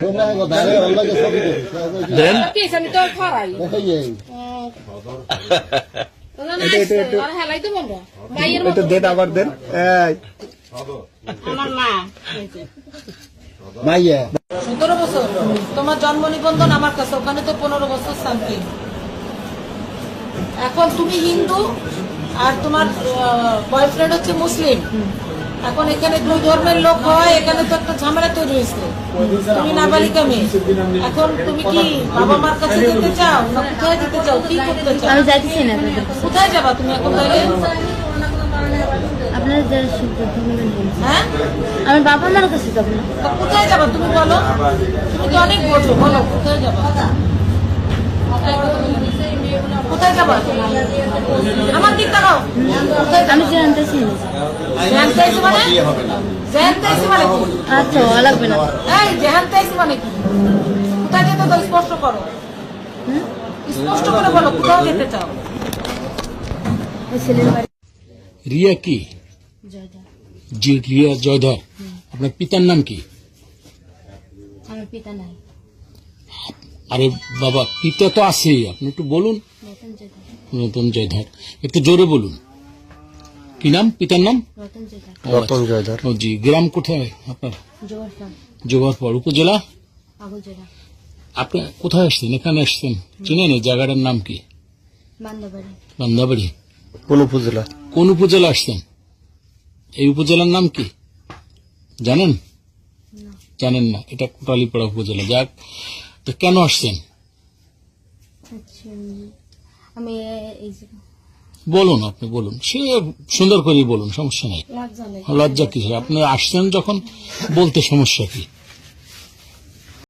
দেন এটা দেন আবার দেন। মাইয়া 17 বছর তোমার জন্ম নিবন্ধন আমার কাছে, ওখানে তো 15 বছর সামথিং। এখন তুমি হিন্দু আর তোমার বয়ফ্রেন্ড হচ্ছে মুসলিম। এখন এখানে দুই ধর্মের লোক হয়, এখানে তো একটা ঝামেলা তৈরি হয়েছে। তুমি নাবালিকা মেয়ে, এখন তুমি কি বাবা মার কাছে যেতে চাও না কোথায় যেতে চাও, কি করতে চাও? আমি যাইতেছি না। কোথায় যাবা তুমি এখন তাহলে? আপনার যারা সিদ্ধান্ত নেবেন বলুন। হ্যাঁ, আমি বাবা মার কাছে যাবো না। তা কোথায় যাবা তুমি বলো? তুমি তো অনেক বোঝো, বলো কোথায় যাবা? কোথায় যাবা? আমার দিক তাকাও। আমি জানতেছি না। জানতেছি মানে? জানতেছি মানে কি? আচ্ছা, লাগবে না। এই জানতেছি মানে কি? কোথায় যেতে চাও স্পষ্ট করো, স্পষ্ট করে বলো কোথায় যেতে চাও? ওই ছেলের বাড়ি। রিয়া কি? জয়দা। জি, রিয়া জয়ধর। আপনার পিতার নাম কি? আমার পিতা নাই। আরে বাবা, পিতা তো আছেই, আপনি একটু বলুন। রতন জয়দা। রতন জয়ধর, একটু জোরে বলুন। কি নাম পিতার নাম? রতন জয়দা। রতন জয়ধর। ও জি, গ্রাম কোথায় আপনার? জোয়ারপাড়। জোগাড়পাড় উপজেলা। আগল জয়দা। আপনি কোথায় আসছেন? এখানে আসছেন, চিনেন এই জায়গাটার নাম কি? বান্দাবাড়ি। বান্দাবাড়ি। কোন উপজেলা? কোন উপজেলা আসছেন? এই উপজেলার নাম কি জানেন? জানেন না? এটা কোটালীপাড়া উপজেলা। যাক, তো কেন আসছেন আচ্ছা, আমি এই যে বলুন, আপনি বলুন, সে সুন্দর করে বলুন, সমস্যা নাই। লাগ জানে। লজ্জা কিসের? আপনি আসছেন যখন, বলতে সমস্যা কি?